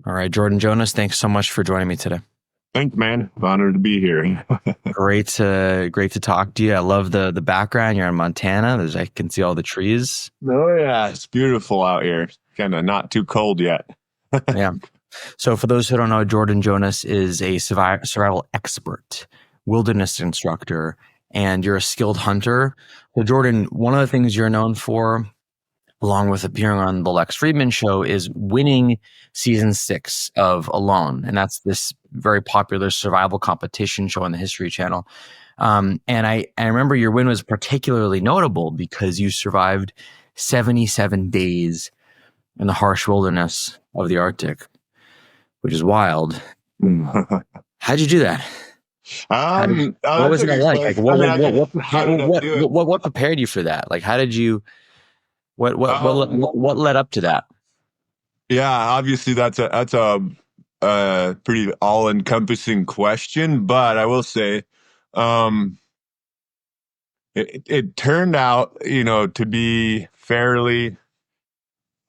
All right, Jordan Jonas, thanks so much for joining me today. Thanks, man. Honored to be here. Great to talk to you. I love the background. You're in Montana. I can see all the trees. Oh yeah, it's beautiful out here. Kind of not too cold yet. Yeah. So for those who don't know, Jordan Jonas is a survival expert, wilderness instructor, and you're a skilled hunter. So Jordan, one of the things you're known for, along with appearing on the Lex Friedman show, is winning season 6 of Alone. And that's this very popular survival competition show on the History Channel. And I remember your win was particularly notable because you survived 77 days in the harsh wilderness of the Arctic, which is wild. How'd you do that? What was that like? Like what prepared you for that? Like, how did you? What led up to that? Yeah, obviously that's a pretty all-encompassing question, but I will say, it turned out, to be fairly,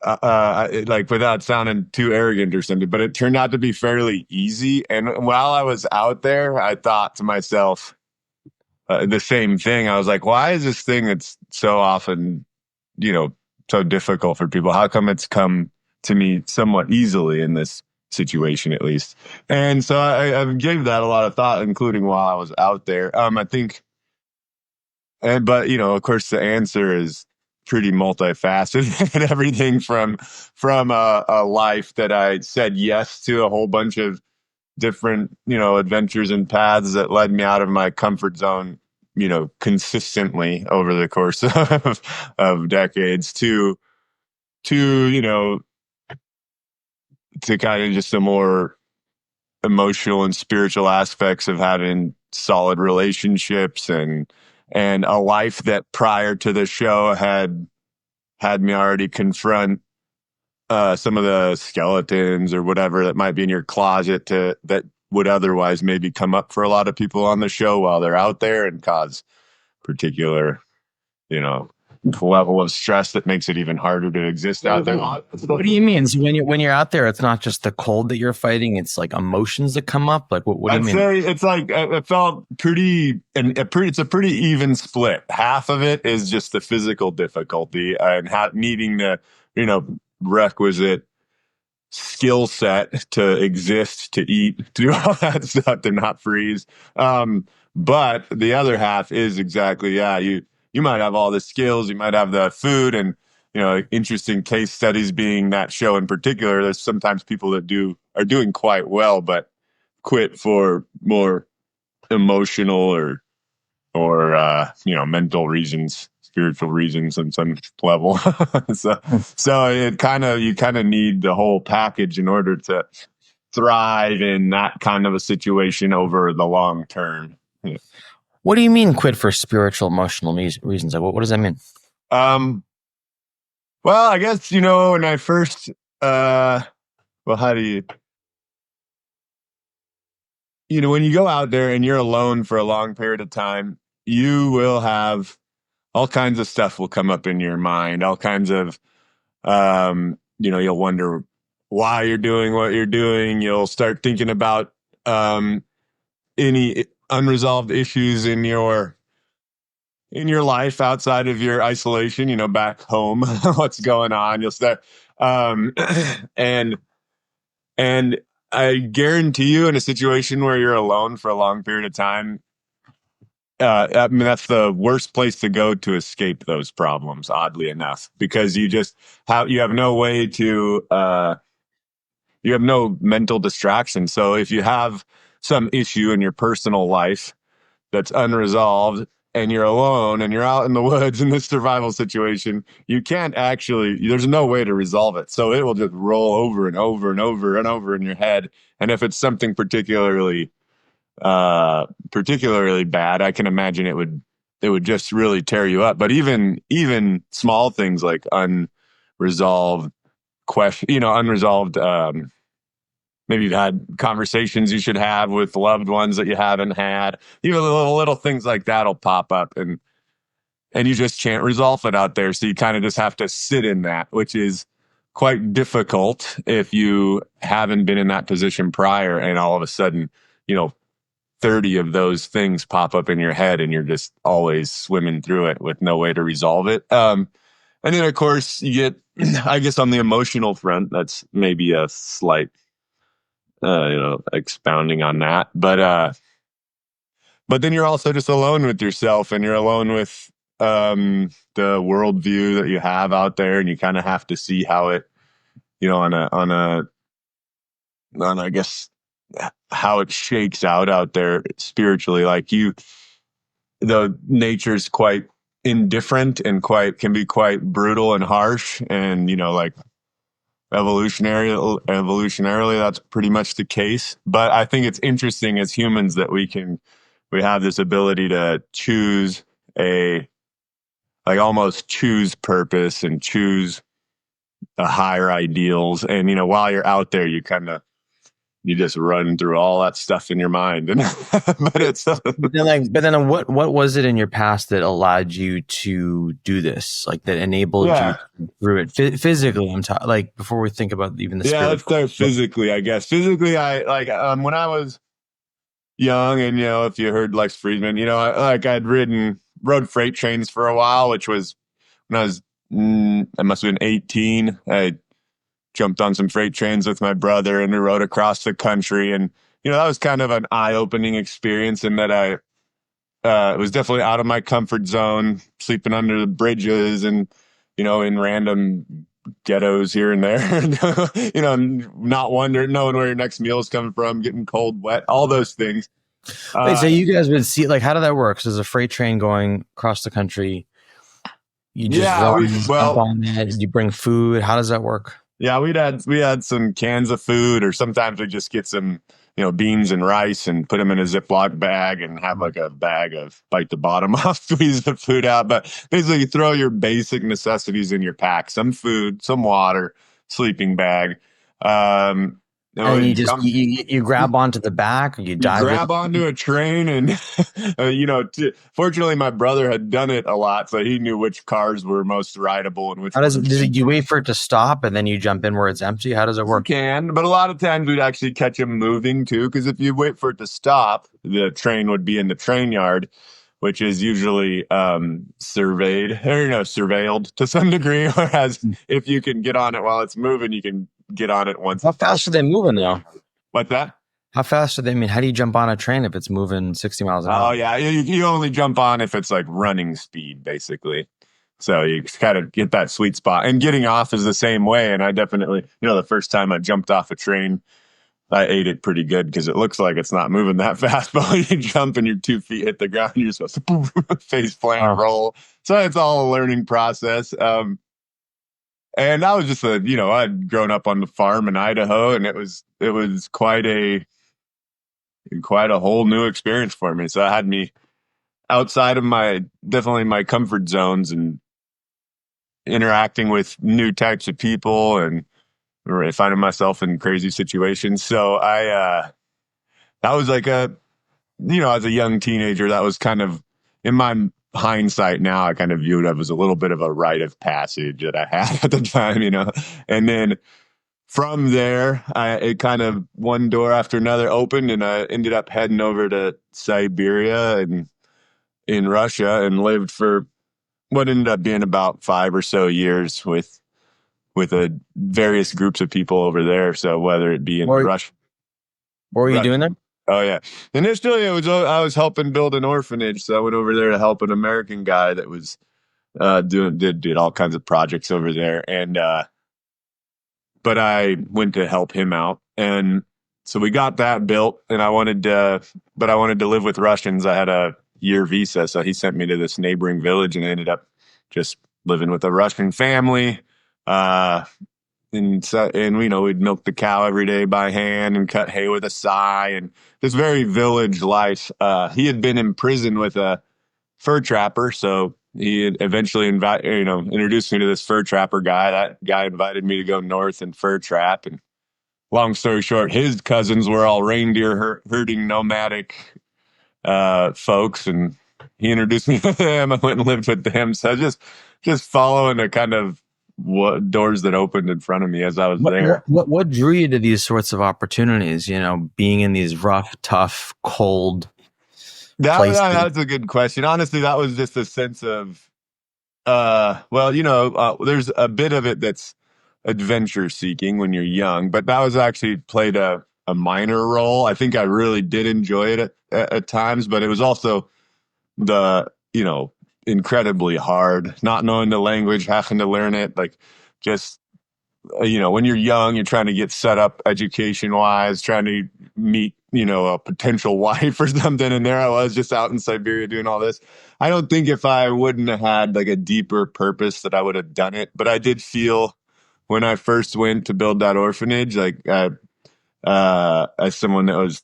like without sounding too arrogant or something, but it turned out to be fairly easy. And while I was out there, I thought to myself, the same thing. I was like, why is this thing that's so often, so difficult for people? How come it's come to me somewhat easily in this situation, at least? And so I gave that a lot of thought, including while I was out there. I think, but of course, the answer is pretty multifaceted and everything from a life that I said yes to a whole bunch of different, adventures and paths that led me out of my comfort zone, consistently over the course of decades to, to kind of just the more emotional and spiritual aspects of having solid relationships and a life that prior to the show had me already confront some of the skeletons or whatever that might be in your closet that would otherwise maybe come up for a lot of people on the show while they're out there and cause particular, level of stress that makes it even harder to exist out there. What do you mean? So when you're out there, it's not just the cold that you're fighting; it's like emotions that come up. Like what do you mean? I'd say it's like it felt it's a pretty even split. Half of it is just the physical difficulty and needing the requisite skill set to exist, to eat, to do all that stuff, to not freeze. But the other half is exactly, yeah, you might have all the skills, you might have the food, and interesting case studies being that show in particular. There's sometimes people that are doing quite well, but quit for more emotional or mental reasons, spiritual reasons on some level. so you kind of need the whole package in order to thrive in that kind of a situation over the long term. Yeah. What do you mean quit for spiritual, emotional reasons? Like, what does that mean? Well, I guess, when I first, how do when you go out there and you're alone for a long period of time, you will have all kinds of stuff will come up in your mind, all kinds of, you'll wonder why you're doing what you're doing. You'll start thinking about any unresolved issues in your life outside of your isolation, back home, what's going on. You'll start, and I guarantee you in a situation where you're alone for a long period of time, I mean, that's the worst place to go to escape those problems, oddly enough, because you have no way to, you have no mental distraction. So if you have some issue in your personal life that's unresolved and you're alone and you're out in the woods in this survival situation, you can't there's no way to resolve it. So it will just roll over and over and over and over in your head. And if it's something particularly bad, I can imagine it would just really tear you up. But even small things like unresolved maybe you've had conversations you should have with loved ones that you haven't had. Even little things like that'll pop up, and you just can't resolve it out there. So you kind of just have to sit in that, which is quite difficult if you haven't been in that position prior, and all of a sudden, you know, 30 of those things pop up in your head and you're just always swimming through it with no way to resolve it. And then of course you get, I guess on the emotional front, that's maybe a slight, expounding on that, but then you're also just alone with yourself, and you're alone with, the worldview that you have out there, and you kind of have to see how it, I guess how it shakes out there spiritually. Like the nature's quite indifferent and can be quite brutal and harsh, and like evolutionarily that's pretty much the case. But I think it's interesting as humans that we have this ability to choose almost choose purpose and choose a higher ideals. And while you're out there, you just run through all that stuff in your mind. And but it's what was it in your past that allowed you to do this, like that enabled you through it physically? Like before we think about even the let's start physically. I guess physically, I when I was young, and if you heard Lex Friedman, I'd rode freight trains for a while, which was when I was I must have been 18. I jumped on some freight trains with my brother and we rode across the country. And, that was kind of an eye-opening experience in that it was definitely out of my comfort zone, sleeping under the bridges and, in random ghettos here and there, not knowing where your next meal is coming from, getting cold, wet, all those things. Wait, so you guys would see, like, how did that work? So there's a freight train going across the country. You just jump on it. You bring food. How does that work? Yeah, we had some cans of food, or sometimes we just get some, beans and rice and put them in a Ziploc bag and have like a bag of, bite the bottom off, squeeze the food out. But basically you throw your basic necessities in your pack: some food, some water, sleeping bag. And you grab onto the back, or you grab onto a train, and fortunately my brother had done it a lot, so he knew which cars were most rideable and which. Did you wait for it to stop and then you jump in where it's empty? How does it work? You can, but a lot of times we'd actually catch them moving too, because if you wait for it to stop, the train would be in the train yard, which is usually surveilled to some degree. Whereas if you can get on it while it's moving, you can get on it once. How fast are they moving though? What's that? How fast are they? I mean, how do you jump on a train if it's moving 60 miles an hour? Oh yeah, you only jump on if it's like running speed, basically. So you kind of get that sweet spot. And getting off is the same way. And I definitely, the first time I jumped off a train, I ate it pretty good because it looks like it's not moving that fast. But when you jump and your 2 feet hit the ground, you're supposed to face plant roll. So it's all a learning process. And I was just I'd grown up on the farm in Idaho, and it was quite a whole new experience for me. So it had me outside of definitely my comfort zones, and interacting with new types of people and finding myself in crazy situations. So that was like as a young teenager, that was kind of, in my hindsight now, I kind of viewed it as a little bit of a rite of passage that I had at the time, and then from there, it kind of one door after another opened, and I ended up heading over to Siberia and in Russia, and lived for what ended up being about 5 or so years with various groups of people over there. So whether it be in Russia. What were you doing there? Oh yeah. Initially I was helping build an orphanage. So I went over there to help an American guy that was did all kinds of projects over there. And but I went to help him out. And so we got that built, and I wanted to live with Russians. I had a year visa, so he sent me to this neighboring village, and I ended up just living with a Russian family. And we'd milk the cow every day by hand and cut hay with a scythe, and this very village life. He had been in prison with a fur trapper, so he had eventually introduced me to this fur trapper guy. That guy invited me to go north and fur trap, and long story short, his cousins were all reindeer herding nomadic folks, and he introduced me to them. I went and lived with them. So just following a kind of what doors that opened in front of me as I was What what there. what what drew you to these sorts of opportunities? You know, being in these rough, tough, cold places. That's a good question. Honestly, that was just a sense of there's a bit of it that's adventure seeking when you're young, but that was actually played a minor role. I think I really did enjoy it at times, but it was also the, incredibly hard, not knowing the language, having to learn it, like just when you're young, you're trying to get set up education wise, trying to meet, a potential wife or something. And there I was just out in Siberia doing all this. I don't think if I wouldn't have had like a deeper purpose that I would have done it. But I did feel when I first went to build that orphanage, like as someone that was,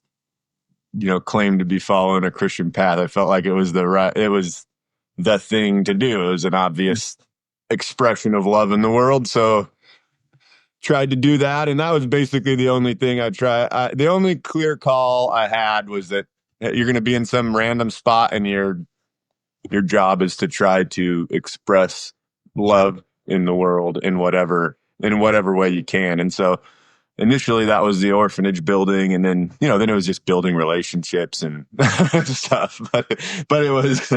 claimed to be following a Christian path, I felt like it was it was the thing to do. It was an obvious expression of love in the world. So tried to do that, and that was basically the only thing I tried. The only clear call I had was that you're going to be in some random spot, and your job is to try to express love in the world in whatever way you can. And so initially that was the orphanage building, and then it was just building relationships and stuff. But it was.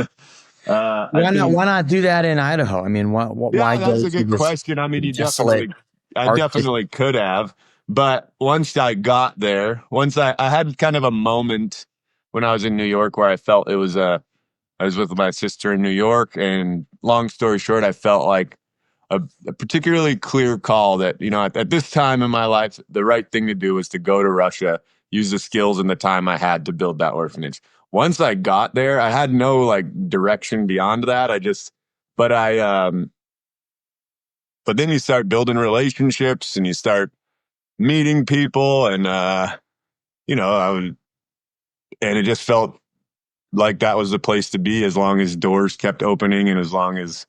I think Why not do that in Idaho? I mean, why Yeah, that's go a to good this question. I mean, desolate I Arctic? definitely could have, but once I got there, I had kind of a moment when I was in New York where I felt I was with my sister in New York, and long story short, I felt like a particularly clear call that, at this time in my life, the right thing to do was to go to Russia, use the skills and the time I had to build that orphanage. Once I got there, I had no like direction beyond that. But but then you start building relationships and you start meeting people, and I would, and it just felt like that was the place to be as long as doors kept opening and as long as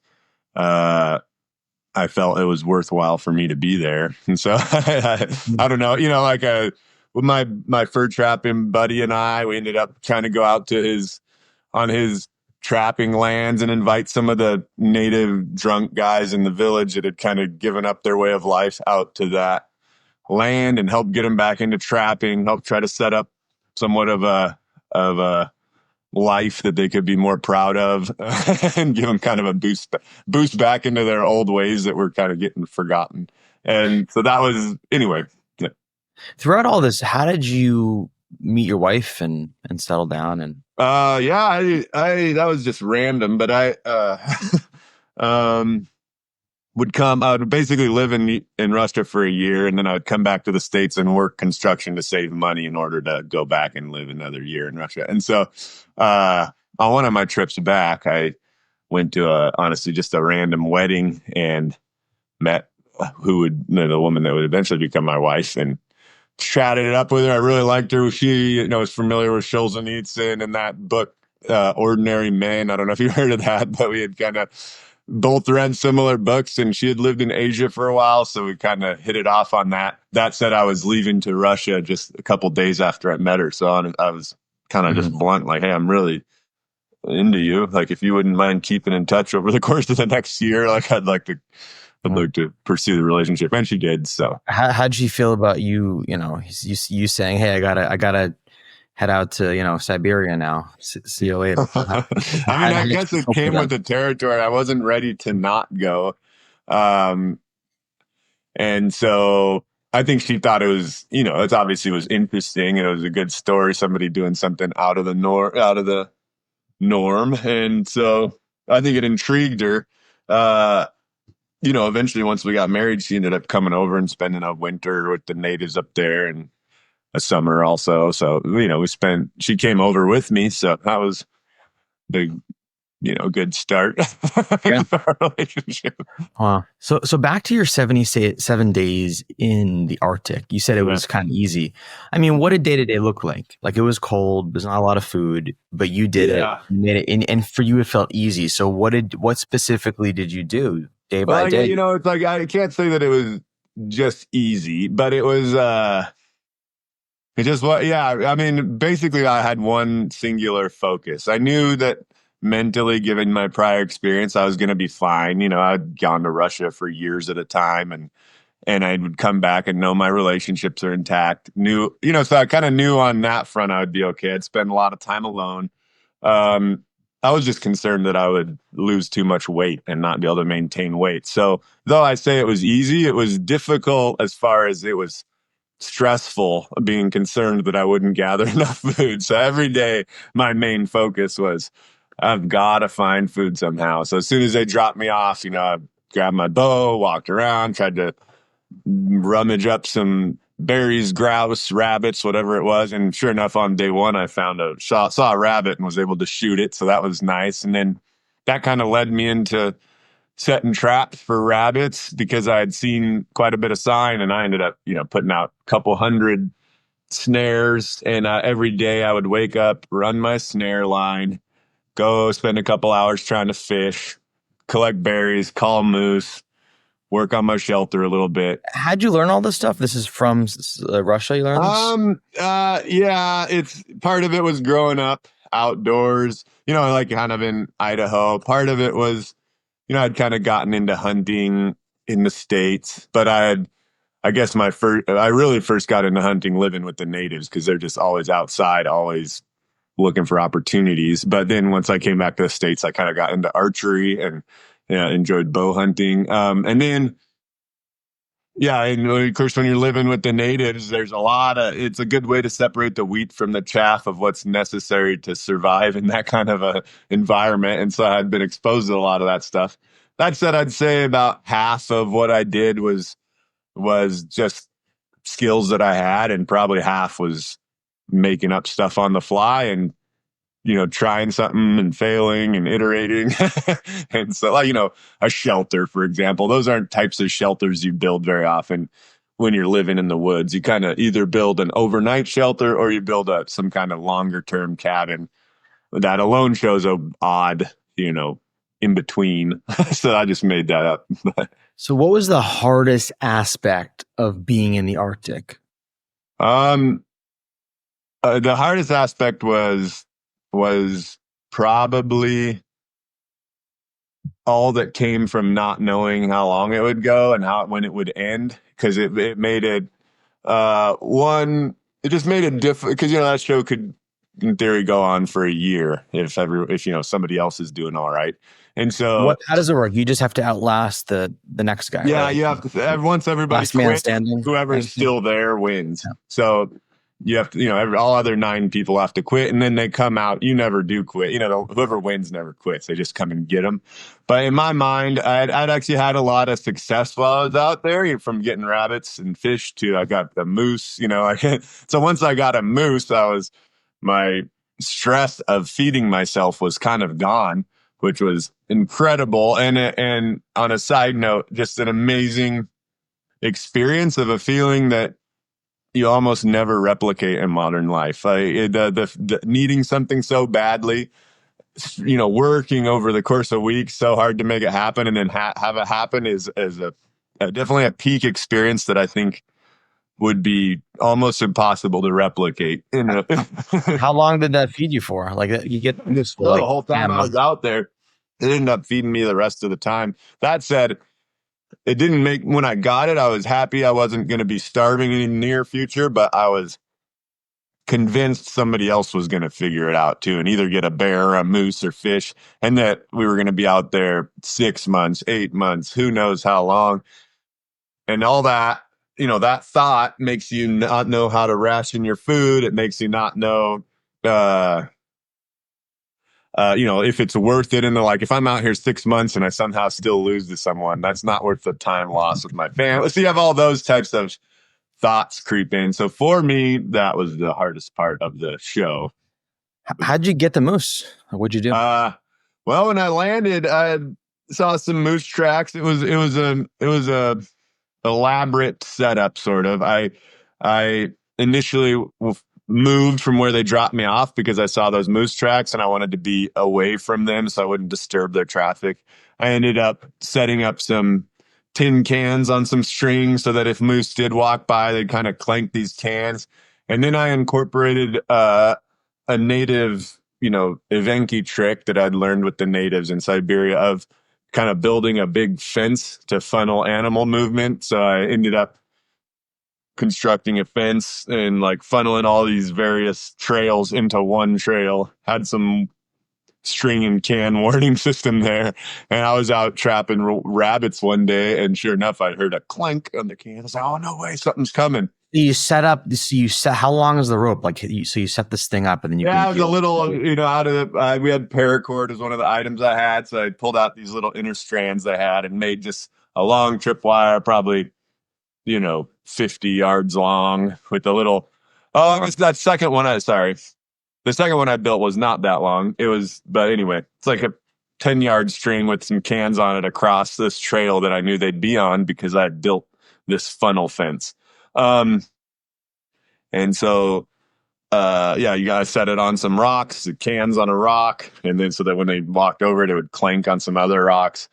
uh, I felt it was worthwhile for me to be there. And so I don't know, with my fur trapping buddy and we ended up trying to go out to his trapping lands and invite some of the native drunk guys in the village that had kind of given up their way of life out to that land and help get them back into trapping, help try to set up somewhat of a life that they could be more proud of and give them kind of a boost back into their old ways that were kind of getting forgotten. And so that was anyway. Throughout all this, how did you meet your wife and settle down? And Yeah, I that was just random, but I um I would basically live in Russia for a year, and then I would come back to the States and work construction to save money in order to go back and live another year in Russia. And so on one of my trips back, I went to honestly just a random wedding and met the woman that would eventually become my wife, and chatted it up with her. I really liked her. She, was familiar with Solzhenitsyn and that book, Ordinary Men. I don't know if you heard of that, but we had kind of both read similar books, and she had lived in Asia for a while. So we kind of hit it off on that. That said, I was leaving to Russia just a couple days after I met her. So I was kind of just blunt, like, hey, I'm really into you. Like, if you wouldn't mind keeping in touch over the course of the next year, like I'd like to pursue the relationship. And she did. So how'd she feel about you? You saying, "Hey, I gotta head out to Siberia now. See you later." I mean, I guess it came with the territory. I wasn't ready to not go. Um, and so I think she thought it was, it obviously was interesting and it was a good story, somebody doing something out of the norm. And so I think it intrigued her. Eventually once we got married, she ended up coming over and spending a winter with the natives up there and a summer also. So, she came over with me. So that was the, good start Yeah. for our relationship. Wow. So back to your 77 days in the Arctic. You said it was kind of easy. I mean, what did day to day look like? Like, it was cold. There's not a lot of food, but you did it. You made it, and for you, it felt easy. So what specifically did you do day by day? It's like, I can't say that it was just easy, but it was, it just was, yeah. I mean, basically I had one singular focus. I knew that mentally, given my prior experience, I was going to be fine. I'd gone to Russia for years at a time, and I would come back and know my relationships are intact. So I kind of knew on that front I would be okay. I'd spend a lot of time alone. Um, I was just concerned that I would lose too much weight and not be able to maintain weight. So though I say it was easy, it was difficult as far as it was stressful, being concerned that I wouldn't gather enough food. So every day, my main focus was, I've got to find food somehow. So as soon as they dropped me off, I grabbed my bow, walked around, tried to rummage up some berries, grouse, rabbits, whatever it was. And sure enough, on day one, I found saw a rabbit and was able to shoot it. So that was nice. And then that kind of led me into setting traps for rabbits because I had seen quite a bit of sign, and I ended up, putting out a couple hundred snares. And every day I would wake up, run my snare line, go spend a couple hours trying to fish, collect berries, call moose, work on my shelter a little bit. How'd you learn all this stuff? This is from Russia. You learned this? Yeah, it's part of it was growing up outdoors, like kind of in Idaho. Part of it was, I'd kind of gotten into hunting in the States, but I guess I really first got into hunting living with the natives because they're just always outside, always looking for opportunities. But then once I came back to the States, I kind of got into archery and enjoyed bow hunting. And then, yeah, and of course, when you're living with the natives, it's a good way to separate the wheat from the chaff of what's necessary to survive in that kind of a environment. And so I'd been exposed to a lot of that stuff. That said, I'd say about half of what I did was just skills that I had, and probably half was making up stuff on the fly and trying something and failing and iterating. And so, a shelter, for example, those aren't types of shelters you build very often when you're living in the woods. You kind of either build an overnight shelter or you build some kind of longer term cabin. That alone shows a odd, in between. So I just made that up. So what was the hardest aspect of being in the Arctic? The hardest aspect was probably all that came from not knowing how long it would go and when it would end, because it made it it just made it different, because that show could in theory go on for a year if somebody else is doing all right. And so how does it work? You just have to outlast the next guy. Yeah, right? you have to. Once everybody Last man quits, standing. whoever's still there wins. Yeah. So you have to, all other 9 people have to quit, and then they come out. You never do quit. Whoever wins never quits. They just come and get them. But in my mind, I'd actually had a lot of success while I was out there, from getting rabbits and fish to I got the moose. So once I got a moose, my stress of feeding myself was kind of gone, which was incredible. And on a side note, just an amazing experience of a feeling that you almost never replicate in modern life. The needing something so badly, working over the course of weeks so hard to make it happen, and then have it happen is definitely a peak experience that I think would be almost impossible to replicate. How long did that feed you for? Like you get this for the whole time I was out there. It ended up feeding me the rest of the time. That said, it didn't make, when I got it, I was happy I wasn't going to be starving in the near future, but I was convinced somebody else was going to figure it out too, and either get a bear or a moose or fish, and that we were going to be out there 6 months, 8 months, who knows how long. And all that, that thought makes you not know how to ration your food. It makes you not know, if it's worth it. And they're like, if I'm out here 6 months and I somehow still lose to someone, that's not worth the time lost with my family. So you have all those types of thoughts creep in. So for me, that was the hardest part of the show. How'd you get the moose? What'd you do? Well, when I landed, I saw some moose tracks. It was a elaborate setup, sort of. I initially moved from where they dropped me off because I saw those moose tracks and I wanted to be away from them so I wouldn't disturb their traffic. I ended up setting up some tin cans on some string so that if moose did walk by, they'd kind of clank these cans. And then I incorporated a native Evenki trick that I'd learned with the natives in Siberia of kind of building a big fence to funnel animal movement. So I ended up constructing a fence and like funneling all these various trails into one trail. Had some string and can warning system there. And I was out trapping rabbits one day, and sure enough, I heard a clank on the can. I was like, oh, no way, something's coming. You set up, so you set, how long is the rope? Like, so you set this thing up and then you Yeah, it was a little, out of the, we had paracord as one of the items I had. So I pulled out these little inner strands I had and made just a long tripwire, probably, 50 yards long with a little, that second one, the second one I built was not that long. But anyway, it's like a 10-yard string with some cans on it across this trail that I knew they'd be on because I had built this funnel fence. And so, you gotta set it on some rocks, the cans on a rock, and then so that when they walked over it, it would clank on some other rocks.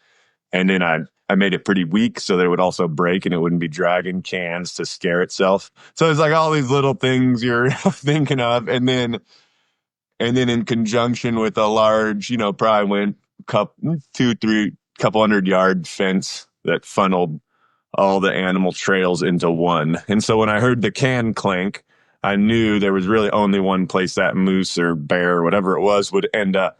And then I made it pretty weak so that it would also break and it wouldn't be dragging cans to scare itself. So it's like all these little things you're thinking of, and then in conjunction with a large, probably went couple 100-yard fence that funneled all the animal trails into one. And so when I heard the can clank, I knew there was really only one place that moose or bear or whatever it was would end up,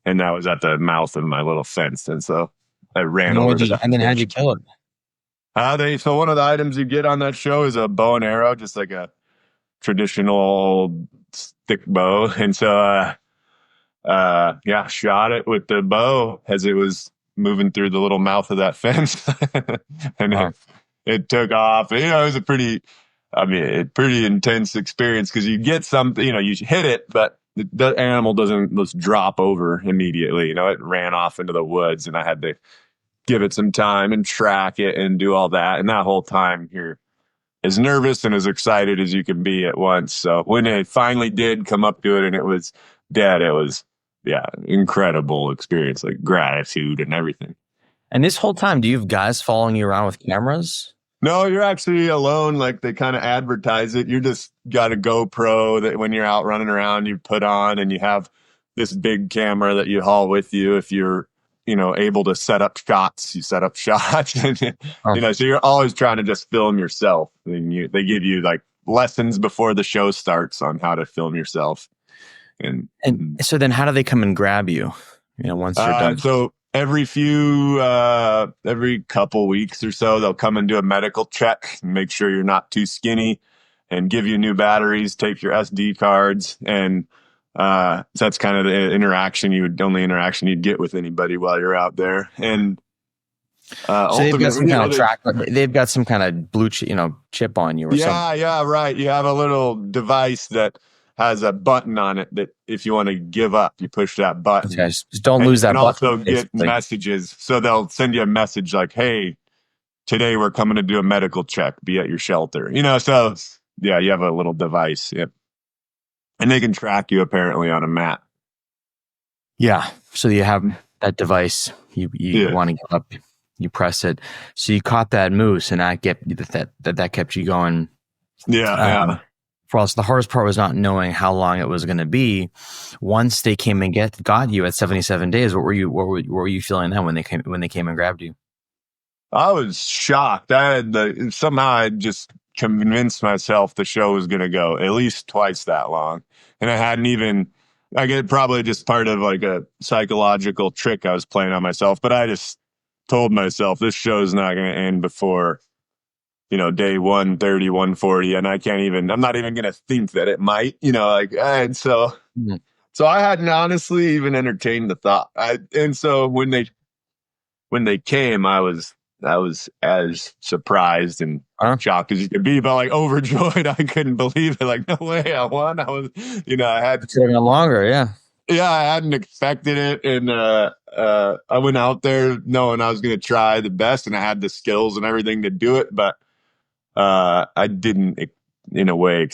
and that was at the mouth of my little fence. And so I ran over to that. And then how'd you kill it? So one of the items you get on that show is a bow and arrow, just like a traditional stick bow. And so, shot it with the bow as it was moving through the little mouth of that fence. And it took off. It was a pretty intense experience because you get something, you hit it, but the animal doesn't just drop over immediately. It ran off into the woods, and I had to give it some time and track it and do all that. And that whole time you're as nervous and as excited as you can be at once. So when it finally did come up to it and it was dead, it was, incredible experience, like gratitude and everything. And this whole time, do you have guys following you around with cameras? No, you're actually alone. Like they kind of advertise it. You just got a GoPro that when you're out running around, you put on, and you have this big camera that you haul with you. If you're, able to set up shots, you set up shots. So you're always trying to just film yourself. And they give you like lessons before the show starts on how to film yourself. And so then how do they come and grab you, once you're done? So every couple weeks or so, they'll come and do a medical check and make sure you're not too skinny and give you new batteries, take your SD cards. And so that's kind of the only interaction you'd get with anybody while you're out there. And so they've got some kind of track. They've got some kind of blue chip on you or something. Yeah, right. You have a little device that has a button on it that if you want to give up, you push that button. Okay, just don't lose that button. And also get messages. So they'll send you a message like, hey, today we're coming to do a medical check. Be at your shelter. So yeah, you have a little device. Yep. And they can track you apparently on a map. Yeah. So you have that device. You want to get up, you press it. So you caught that moose, and that kept you going. Yeah. For us, the hardest part was not knowing how long it was going to be. Once they came and got you at 77 days, what were you feeling then when they came and grabbed you? I was shocked. Somehow I just convinced myself the show was going to go at least twice that long. And I hadn't even, I get probably just part of like a psychological trick I was playing on myself, but I just told myself this show is not going to end before, day 130, 140. And I'm not even going to think that it might, and so, so I hadn't honestly even entertained the thought. And so when they came, I was as surprised and shocked as you could be, but like overjoyed. I couldn't believe it. Like, no way, I won. I was, I had taking longer. Yeah. Yeah, I hadn't expected it. And I went out there knowing I was going to try the best, and I had the skills and everything to do it. But I didn't, in a way,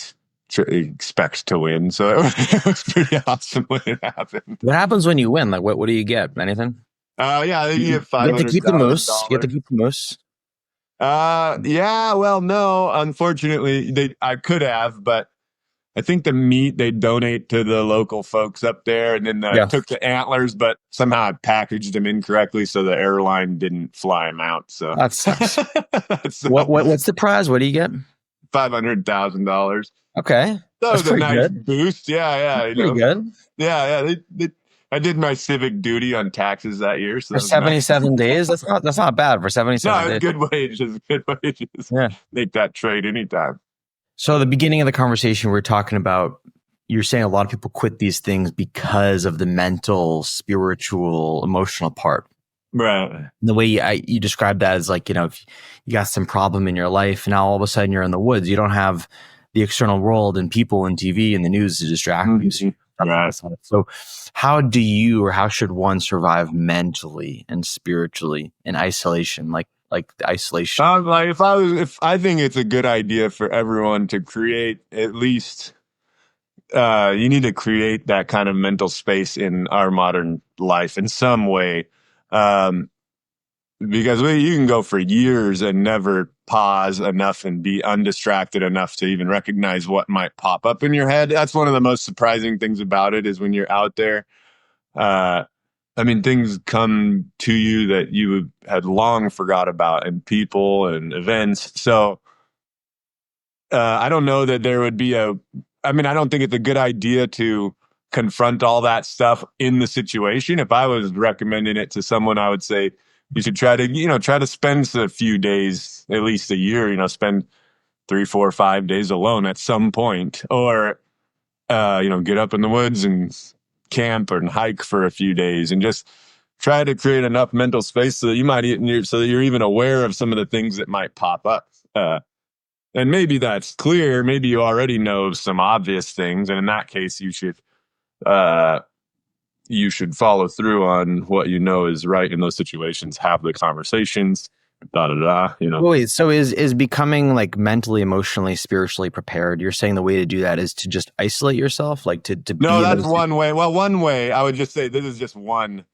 expect to win. So it was pretty awesome when it happened. What happens when you win? Like, what do you get? Anything? You get $500,000. You have to keep the moose. Yeah, well, no, unfortunately, I could have, but I think the meat they donate to the local folks up there, and then Yeah, took the antlers, but somehow I packaged them incorrectly, so the airline didn't fly them out. So that sucks. so What's the prize? What do you get? $500,000. Okay, That that's was a pretty nice good. boost. Yeah, That's pretty good yeah. I did my civic duty on taxes that year, so for that was nice. 77 days. That's not bad for seventy No, seven it's days. good wages. Good wages. Yeah. Make that trade anytime. So at the beginning of the conversation, we are talking about, you're saying a lot of people quit these things because of the mental, spiritual, emotional part. Right. The way you describe that is like, if you got some problem in your life, now all of a sudden you're in the woods. You don't have the external world and people and TV and the news to distract you. So Right. So how do you, or how should one survive mentally and spiritually in isolation? Like the isolation. Like if I think it's a good idea for everyone to create at least, you need to create that kind of mental space in our modern life in some way. Because you can go for years and never pause enough and be undistracted enough to even recognize what might pop up in your head. That's one of the most surprising things about it, is when you're out there. I mean, things come to you that you had long forgot about, and people and events. So I don't know that there would be I don't think it's a good idea to confront all that stuff in the situation. If I was recommending it to someone, I would say you should try to spend a few days, at least a year, spend 3, 4, 5 days alone at some point, or, get up in the woods and camp and hike for a few days, and just try to create enough mental space so that you're even aware of some of the things that might pop up. And maybe that's clear. Maybe you already know some obvious things, and in that case, you should follow through on what you know is right in those situations. Have the conversations. Da da da. Wait, so is becoming like mentally, emotionally, spiritually prepared? You're saying the way to do that is to just isolate yourself, like to No, be that's one way. Well, one way I would just say this is just one.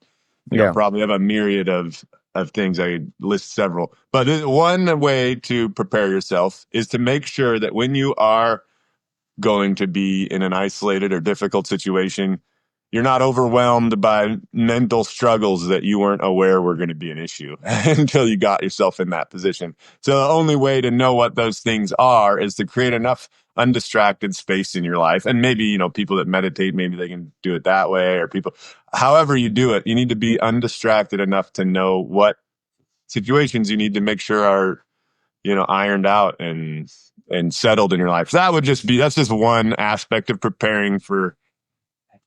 Probably have a myriad of things. I could list several, but one way to prepare yourself is to make sure that when you are going to be in an isolated or difficult situation, you're not overwhelmed by mental struggles that you weren't aware were going to be an issue until you got yourself in that position. So the only way to know what those things are is to create enough undistracted space in your life. And maybe, people that meditate, maybe they can do it that way, or however you do it, you need to be undistracted enough to know what situations you need to make sure are, ironed out and settled in your life. So that's just one aspect of preparing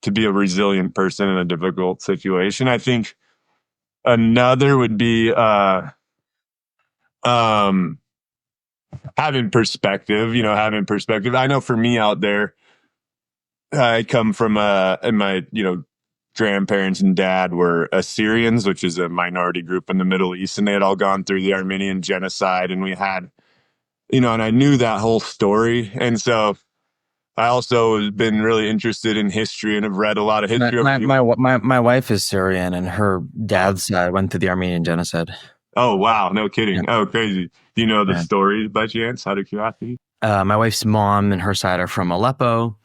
to be a resilient person in a difficult situation. I think another would be having perspective. Having perspective. I know for me out there, I come from and my grandparents and dad were Assyrians, which is a minority group in the Middle East, and they had all gone through the Armenian genocide, and we had, and I knew that whole story, and so I also have been really interested in history and have read a lot of history. My wife is Syrian, and her dad's side went through the Armenian genocide. Oh, wow. No kidding. Yeah. Oh, crazy. Do you know the stories by chance? Out of curiosity? My wife's mom and her side are from Aleppo.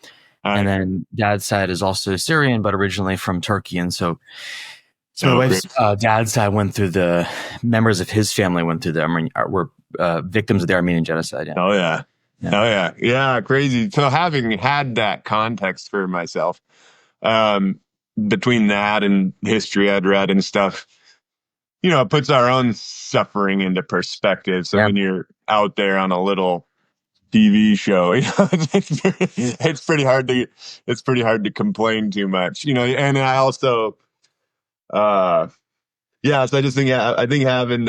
And then dad's side is also Syrian, but originally from Turkey. And so my wife's dad's side members of his family went through were victims of the Armenian genocide. Yeah. Oh, yeah. Oh, yeah. Yeah, crazy. So having had that context for myself, between that and history I'd read and stuff, it puts our own suffering into perspective. So when you're out there on a little TV show, it's pretty hard to complain too much, and I also, so I just think, I think having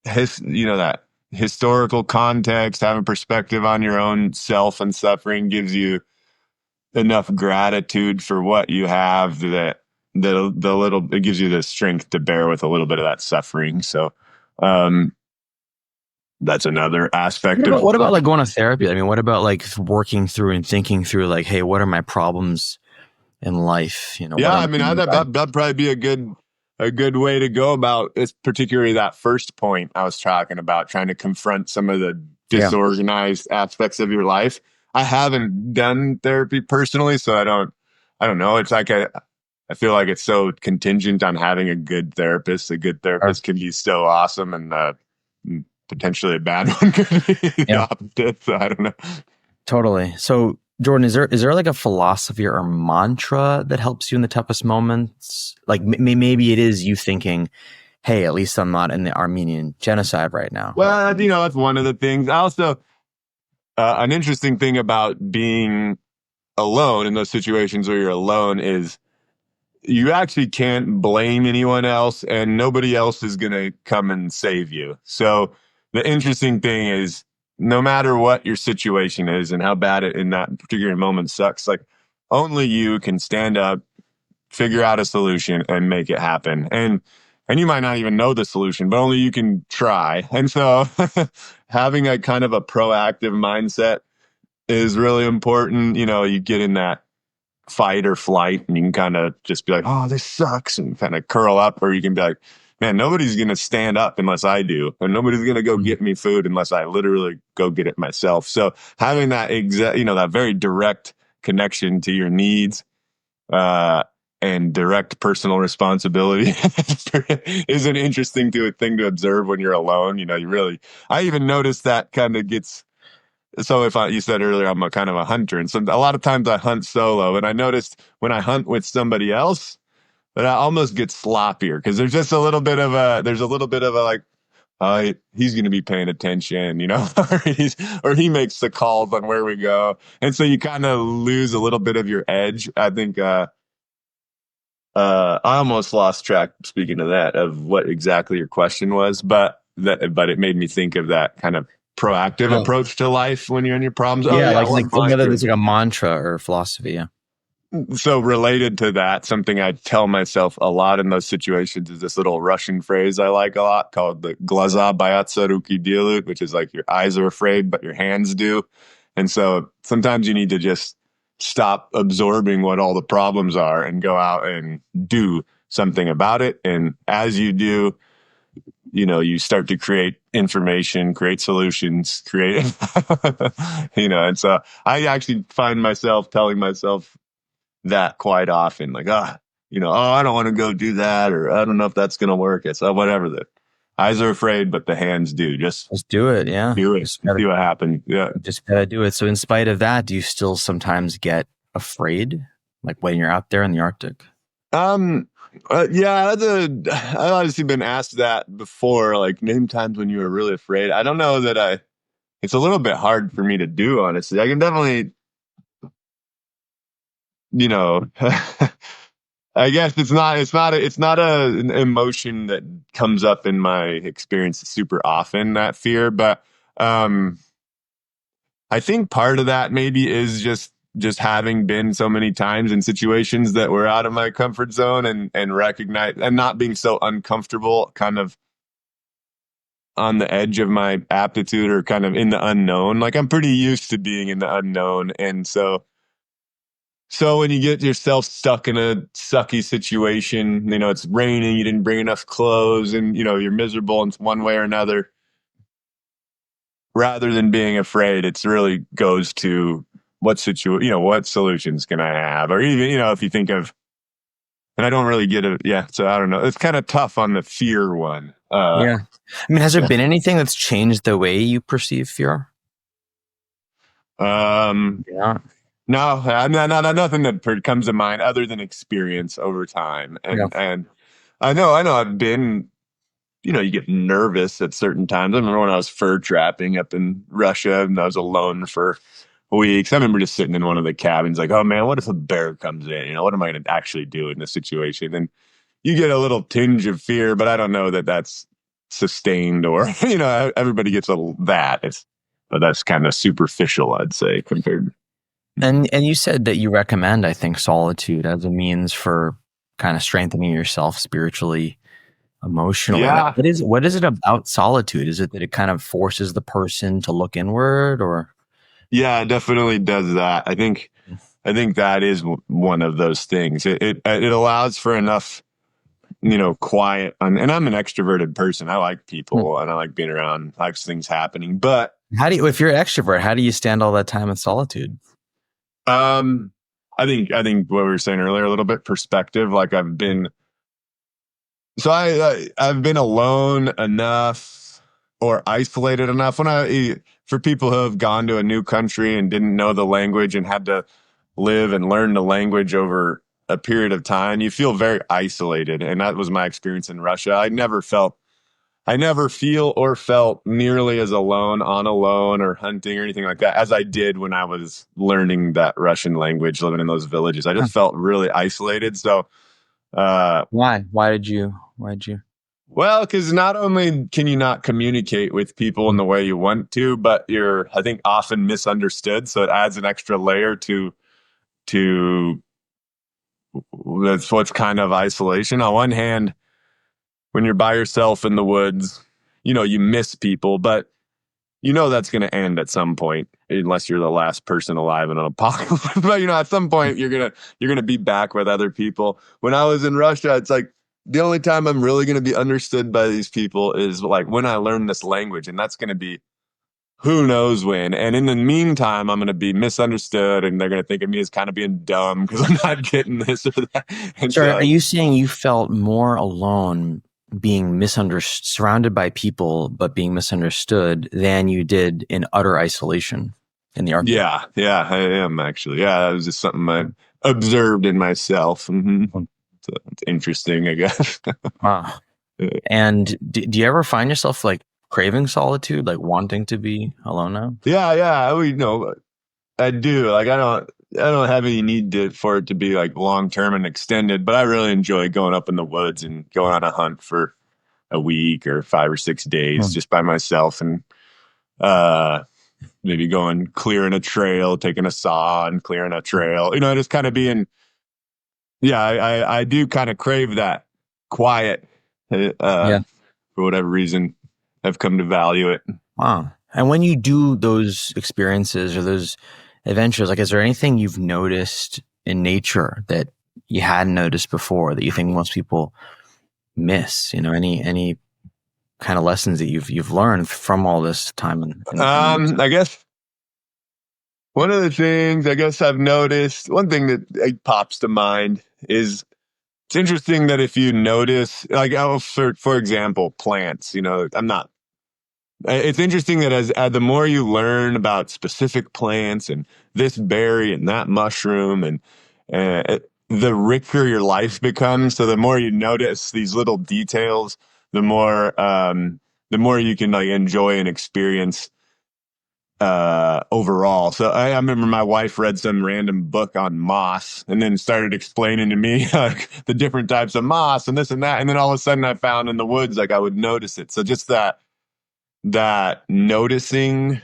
that historical context, having perspective on your own self and suffering gives you enough gratitude for what you have that it gives you the strength to bear with a little bit of that suffering. So, that's another aspect. What about like going to therapy? I mean, what about like working through and thinking through like, hey, what are my problems in life? That'd probably be a good way to go about it, particularly that first point I was talking about, trying to confront some of the disorganized aspects of your life. I haven't done therapy personally, so I don't know. It's like I feel like it's so contingent on having a good therapist. A good Or, therapist can be so awesome, and potentially a bad one could be the yeah, opposite. So I don't know. totally. So Jordan, is there like a philosophy or a mantra that helps you in the toughest moments? Like maybe it is you thinking, hey, at least I'm not in the Armenian genocide right now. Well, that's one of the things. I also an interesting thing about being alone in those situations where you're alone is you actually can't blame anyone else, and nobody else is going to come and save you. So the interesting thing is, no matter what your situation is and how bad it in that particular moment sucks, like only you can stand up, figure out a solution, and make it happen. And you might not even know the solution, but only you can try. And so having a kind of a proactive mindset is really important. You get in that fight or flight, and you can kind of just be like, oh, this sucks, and kind of curl up, or you can be like, man, nobody's going to stand up unless I do, and nobody's going to go get me food unless I literally go get it myself. So having that that very direct connection to your needs, and direct personal responsibility is an interesting thing to observe when you're alone. I even noticed that kind of gets. So you said earlier, I'm a kind of a hunter, and so a lot of times I hunt solo, and I noticed when I hunt with somebody else that I almost get sloppier because there's a little bit of a like, he's going to be paying attention, or he makes the calls on where we go, and so you kind of lose a little bit of your edge. I think I almost lost track. Speaking of that, of what exactly your question was, but it made me think of that kind of proactive Oh, approach to life when you're in your problems. Oh yeah, yeah, like what whether mantra? there's like a mantra or philosophy. Yeah. So related to that, something I tell myself a lot in those situations is this little Russian phrase I like a lot called the "glaza boятся, ruki делают," which is like your eyes are afraid, but your hands do. And so sometimes you need to just stop absorbing what all the problems are and go out and do something about it. And as you do, you start to create information, create solutions, and so I actually find myself telling myself that quite often, like, I don't want to go do that, or I don't know if that's going to work. It's whatever. The eyes are afraid, but the hands do. Just Just do it. Yeah. do it. See what happens. Yeah. Just gotta do it. So in spite of that, do you still sometimes get afraid? Like when you're out there in the Arctic? Yeah, I've obviously been asked that before, like name times when you were really afraid. I don't know that it's a little bit hard for me to do, honestly. I can definitely, you know, I guess an emotion that comes up in my experience super often, that fear, but, I think part of that maybe is just having been so many times in situations that were out of my comfort zone, and recognize and not being so uncomfortable, kind of on the edge of my aptitude or kind of in the unknown. Like I'm pretty used to being in the unknown. And so when you get yourself stuck in a sucky situation, it's raining, you didn't bring enough clothes, and you're miserable in one way or another, rather than being afraid, it's really goes to what solutions can I have? Or even, if you think of, and I don't really get it. Yeah. So I don't know. It's kind of tough on the fear one. Yeah. I mean, has there been anything that's changed the way you perceive fear? Yeah. No, nothing that comes to mind other than experience over time. Yeah. And I know I've been, you get nervous at certain times. I remember when I was fur trapping up in Russia and I was alone for weeks. I remember just sitting in one of the cabins like, oh man, what if a bear comes in? What am I going to actually do in this situation? And you get a little tinge of fear, but I don't know that that's sustained, or, everybody gets but that's kind of superficial, I'd say, compared. And you said that you recommend, I think, solitude as a means for kind of strengthening yourself spiritually, emotionally. Yeah. What is it about solitude? Is it that it kind of forces the person to look inward, or? Yeah, it definitely does that. I think that is one of those things. It allows for enough quiet. And I'm an extroverted person. I like Hmm. people and I like being around, like things happening. But If you're an extrovert, how do you stand all that time in solitude? um, I think what we were saying earlier, a little bit perspective. Like I've been alone enough or isolated enough for people who have gone to a new country and didn't know the language and had to live and learn the language over a period of time, you feel very isolated. And that was my experience in Russia. I never feel or felt nearly as alone on a lone or hunting or anything like that as I did when I was learning that Russian language, living in those villages. I Huh. just felt really isolated. So, Why? Why did you? well, because not only can you not communicate with people in the way you want to, but you're, I think, often misunderstood. So it adds an extra layer to that's what's kind of isolation. On one hand, when you're by yourself in the woods, you miss people, but that's going to end at some point, unless you're the last person alive in an apocalypse. But at some point you're gonna be back with other people. When I was in Russia, it's like the only time I'm really going to be understood by these people is like when I learn this language, and that's going to be who knows when. And in the meantime, I'm going to be misunderstood, and they're going to think of me as kind of being dumb because I'm not getting this or that. And So are so, you saying you felt more alone being misunderstood, surrounded by people, but being misunderstood than you did in utter isolation in the Arctic? yeah, I am actually. Yeah, that was just something I observed in myself. So it's interesting, I guess. Wow. And do you ever find yourself like craving solitude, like wanting to be alone now? Yeah. I do. Like, I don't have any need for it to be like long term and extended, but I really enjoy going up in the woods and going on a hunt for a week or 5 or 6 days just by myself and uh maybe going clearing a trail, taking a saw and clearing a trail. Just kind of being. Yeah, I do kind of crave that quiet. Yeah. For whatever reason, I've come to value it. Wow. And when you do those experiences or those adventures, like, is there anything you've noticed in nature that you hadn't noticed before that you think most people miss? Any kind of lessons that you've learned from all this time in nature? I guess one of the things I guess I've noticed, one thing that pops to mind is it's interesting that if you notice, like, for example, plants. I'm not. It's interesting that as the more you learn about specific plants and this berry and that mushroom and the richer your life becomes. So the more you notice these little details, the more you can like enjoy and experience overall. So I remember my wife read some random book on moss and then started explaining to me like the different types of moss and this and that. And then all of a sudden I found in the woods, like I would notice it. So just that noticing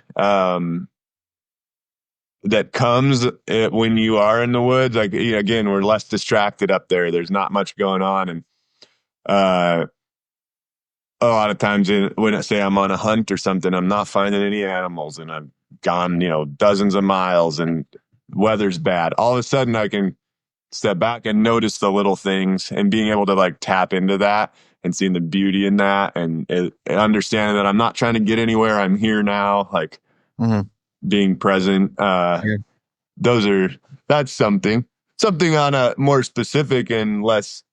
that comes when you are in the woods, like, again, we're less distracted up there. There's not much going on. And uh, a lot of times when I say I'm on a hunt or something, I'm not finding any animals and I've gone, dozens of miles and weather's bad. All of a sudden I can step back and notice the little things and being able to like tap into that and seeing the beauty in that and understanding that I'm not trying to get anywhere. I'm here now, like Mm-hmm. being present. Yeah. That's something on a more specific and less,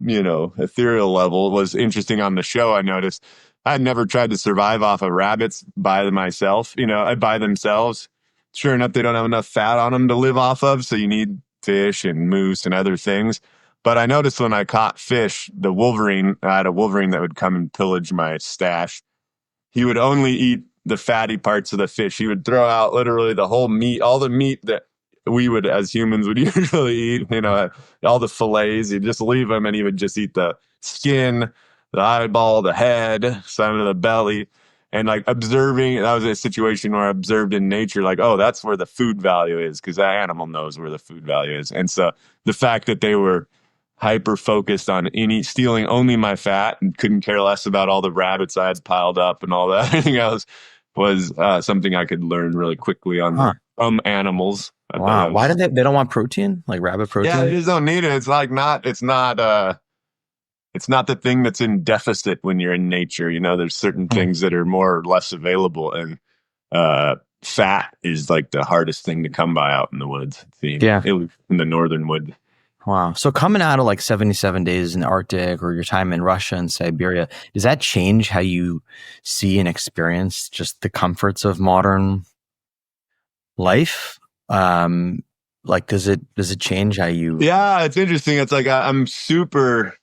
ethereal level was interesting on the show. I noticed I had never tried to survive off of rabbits by myself, by themselves. Sure enough, they don't have enough fat on them to live off of. So you need fish and moose and other things. But I noticed when I caught fish, I had a wolverine that would come and pillage my stash. He would only eat the fatty parts of the fish. He would throw out literally the whole meat, all the meat that we would, as humans, would usually eat, all the fillets. He'd just leave them and he would just eat the skin, the eyeball, the head, some of the belly. And like observing, that was a situation where I observed in nature, like, oh, that's where the food value is because that animal knows where the food value is. And so the fact that they were hyper focused on stealing only my fat and couldn't care less about all the rabbits I had piled up and all that everything else was something I could learn really quickly Huh. from animals. I thought Wow. that Why was, did they don't want protein? Like rabbit yeah, they protein? just don't need it. It's like not. It's not. it's not the thing that's in deficit when you're in nature. There's certain things that are more or less available, and fat is like the hardest thing to come by out in the woods. Yeah. In the northern woods. Wow. So coming out of like 77 days in the Arctic or your time in Russia and Siberia, does that change how you see and experience just the comforts of modern life? Like, does it change how you? Yeah, it's interesting. It's like I'm super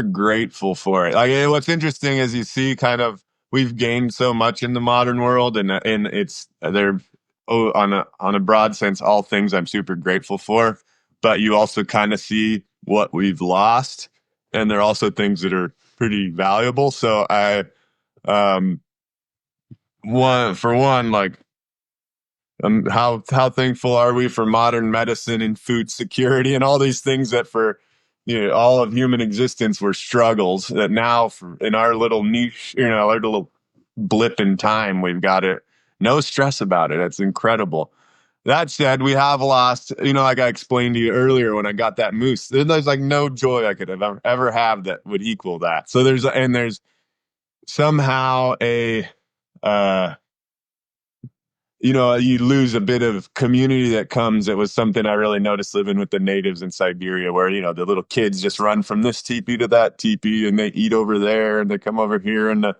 grateful for it. Like, what's interesting is you see kind of we've gained so much in the modern world, and it's they're on a broad sense all things I'm super grateful for. But you also kind of see what we've lost, and there are also things that are pretty valuable. So um one like how thankful are we for modern medicine and food security and all these things that for all of human existence were struggles that now in our little niche, our little blip in time, we've got it, no stress about it. It's incredible. That said, we have lost, like I explained to you earlier when I got that moose, there's like no joy I could have ever have that would equal that. So there's somehow a you lose a bit of community that comes. It was something I really noticed living with the natives in Siberia, where, the little kids just run from this teepee to that teepee and they eat over there and they come over here, and the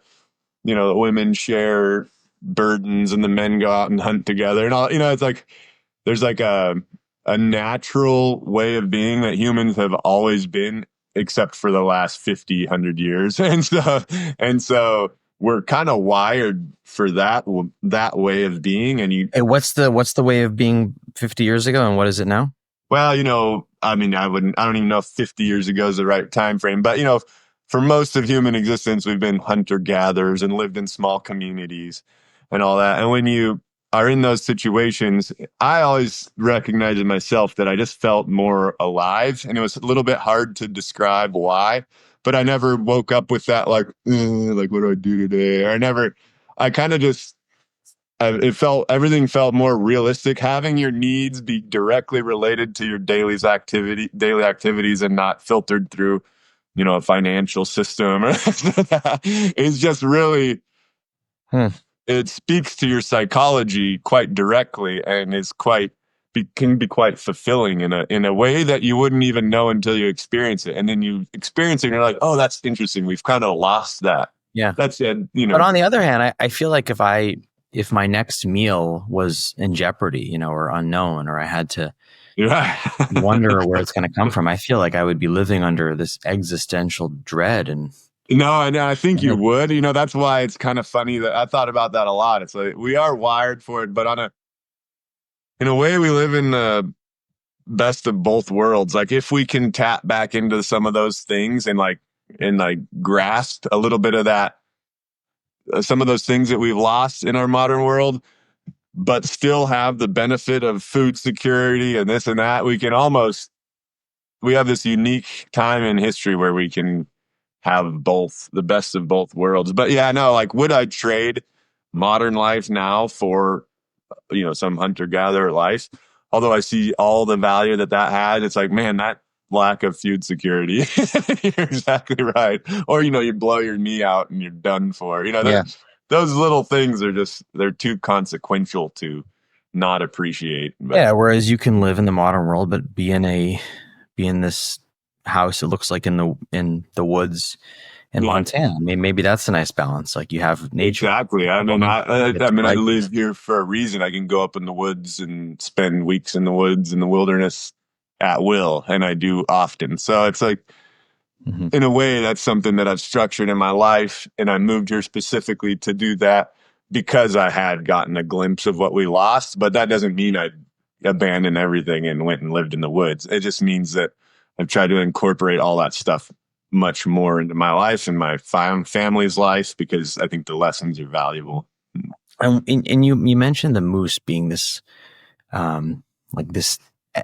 women share burdens and the men go out and hunt together and all, it's like, there's like a natural way of being that humans have always been, except for the last 50, 100 years. And so we're kind of wired for that way of being. And Hey, what's the way of being 50 years ago, and what is it now? Well, I mean, I don't even know if 50 years ago is the right time frame, but for most of human existence, we've been hunter gatherers and lived in small communities and all that. And when you are in those situations, I always recognized in myself that I just felt more alive, and it was a little bit hard to describe why, but I never woke up with that like what do I do today? I kind of just everything felt more realistic, having your needs be directly related to your daily activities and not filtered through a financial system. It's just really it speaks to your psychology quite directly, and can be quite fulfilling in a way that you wouldn't even know until you experience it. And then you experience it and you're like, oh, that's interesting, we've kind of lost that. Yeah, that's it. But on the other hand, I feel like if my next meal was in jeopardy, or unknown, or I had to wonder where it's going to come from, I feel like I would be living under this existential dread. And no, I think you would. That's why it's kind of funny that I thought about that a lot. It's like we are wired for it, but in a way, we live in the best of both worlds. Like, if we can tap back into some of those things and grasp a little bit of that, some of those things that we've lost in our modern world, but still have the benefit of food security and this and that, we have this unique time in history where we can have both, the best of both worlds. But yeah, no, like, would I trade modern life now for, some hunter-gatherer life? Although I see all the value that had, it's like, man, that lack of food security. You're exactly right. Or, you blow your knee out and you're done for. Those little things they're too consequential to not appreciate. But, yeah, whereas you can live in the modern world, but be in this house, it looks like in the woods in Montana. I mean, maybe that's a nice balance. Like, you have nature. Exactly. I live here for a reason. I can go up in the woods and spend weeks in the woods in the wilderness at will, and I do often. So it's like, in a way, that's something that I've structured in my life, and I moved here specifically to do that because I had gotten a glimpse of what we lost. But that doesn't mean I abandoned everything and went and lived in the woods. It just means that I've tried to incorporate all that stuff much more into my life and my family's life, because I think the lessons are valuable. And you mentioned the moose being this, like this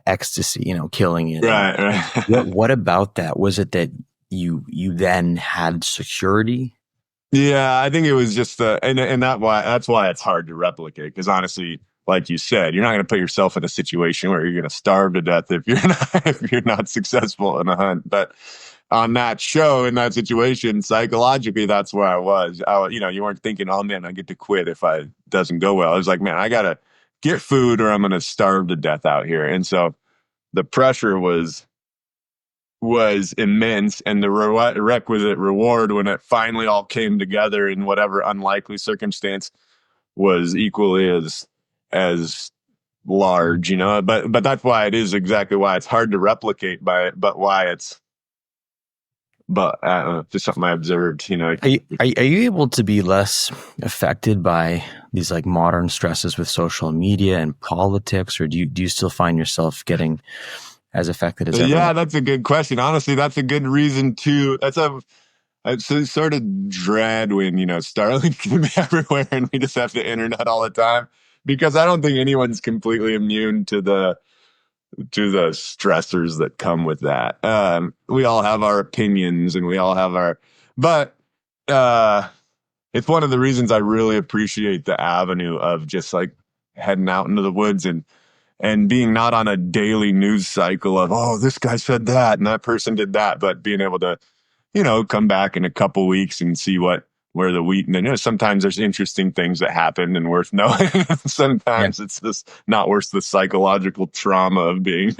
ecstasy, killing you. Right. What about that? Was it that you then had security? Yeah, I think it was just and that's why it's hard to replicate, because honestly, like you said, you're not going to put yourself in a situation where you're going to starve to death if you're not successful in a hunt. But on that show, in that situation, psychologically, that's where I was. You weren't thinking, oh man, I get to quit if it doesn't go well. I was like, man, I got to get food or I'm going to starve to death out here. And so the pressure was immense, and the requisite reward when it finally all came together in whatever unlikely circumstance was equally as large, but that's why it is exactly why it's hard to replicate but just something I observed, Are you able to be less affected by these like modern stresses with social media and politics, or do you still find yourself getting as affected as everyone? Yeah, that's a good question. Honestly, that's a good reason to. It's a sort of dread when Starlink can be everywhere and we just have the internet all the time, because I don't think anyone's completely immune to the stressors that come with that. We all have our opinions and we all have but it's one of the reasons I really appreciate the avenue of just like heading out into the woods and being not on a daily news cycle of, oh, this guy said that and that person did that, but being able to, come back in a couple weeks and see where the wheat, and sometimes there's interesting things that happen and worth knowing. Sometimes it's just not worth the psychological trauma of being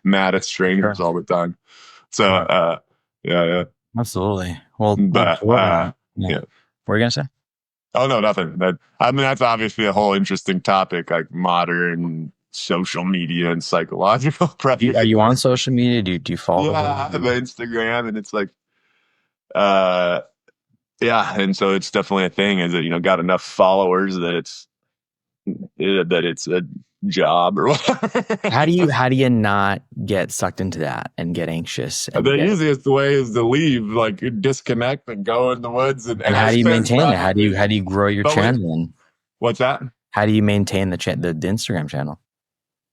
mad at strangers all the time. So, yeah. Absolutely. Well, but, what were you going to say? Oh, no, nothing. That's obviously a whole interesting topic, like modern social media and psychological pressure. Are you on social media? Do you follow? Yeah, I have Instagram, and it's like, yeah, and so it's definitely a thing. Is it got enough followers that it's a job or whatever. How do you not get sucked into that and get anxious? The easiest way is to leave, like disconnect and go in the woods. And how do you maintain it? How do you grow your channel? What's that? How do you maintain the Instagram channel?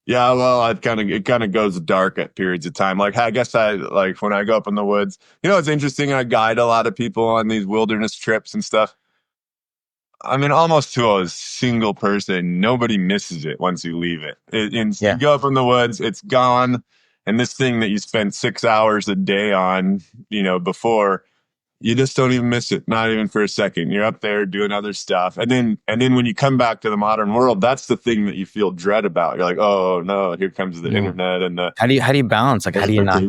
Yeah, well, it kind of goes dark at periods of time. Like, I guess when I go up in the woods, it's interesting. I guide a lot of people on these wilderness trips and stuff. I mean, almost to a single person, nobody misses it once you leave it. You go up in the woods, it's gone. And this thing that you spent 6 hours a day on, before, you just don't even miss it. Not even for a second. You're up there doing other stuff. And then when you come back to the modern world, that's the thing that you feel dread about. You're like, oh no, here comes the internet and the. How do you balance? Like, how do you not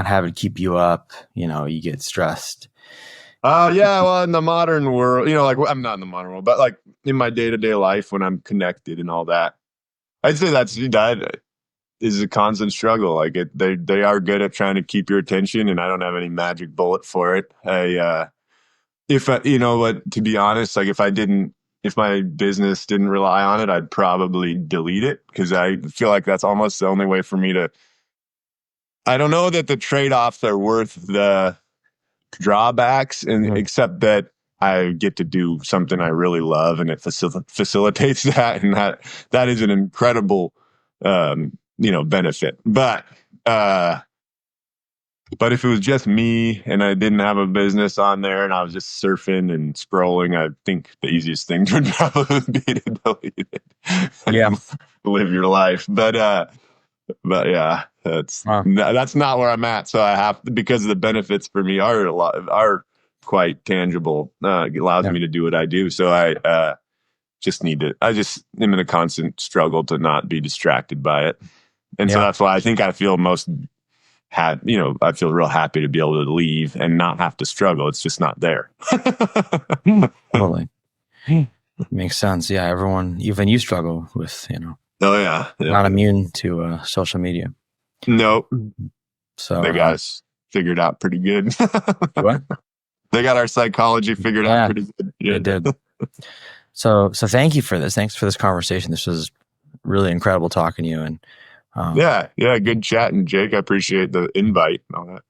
have it keep you up? You get stressed. Yeah, well, in the modern world, like I'm not in the modern world, but like in my day-to-day life when I'm connected and all that, I'd say that is a constant struggle. Like they are good at trying to keep your attention, and I don't have any magic bullet for it. To be honest, like if my business didn't rely on it, I'd probably delete it, because I feel like that's almost the only way for me to. I don't know that the trade-offs are worth the drawbacks, and except that I get to do something I really love, and it facilitates that, and that is an incredible benefit. But if it was just me and I didn't have a business on there and I was just surfing and scrolling, I think the easiest thing would probably be to delete it. Yeah, live your life. But yeah, that's not where I'm at. So I have to, because the benefits for me are quite tangible. It allows me to do what I do. So I just am in a constant struggle to not be distracted by it. And so that's why I think I feel I feel real happy to be able to leave and not have to struggle. It's just not there. Totally. Makes sense. Yeah. Everyone, even you struggle with, Oh yeah. Not immune to social media. Nope. So they got us figured out pretty good. What? They got our psychology figured out pretty good. Yeah. They did. So thank you for this. Thanks for this conversation. This was really incredible talking to you. And yeah, good chatting, Jake. I appreciate the invite and all that.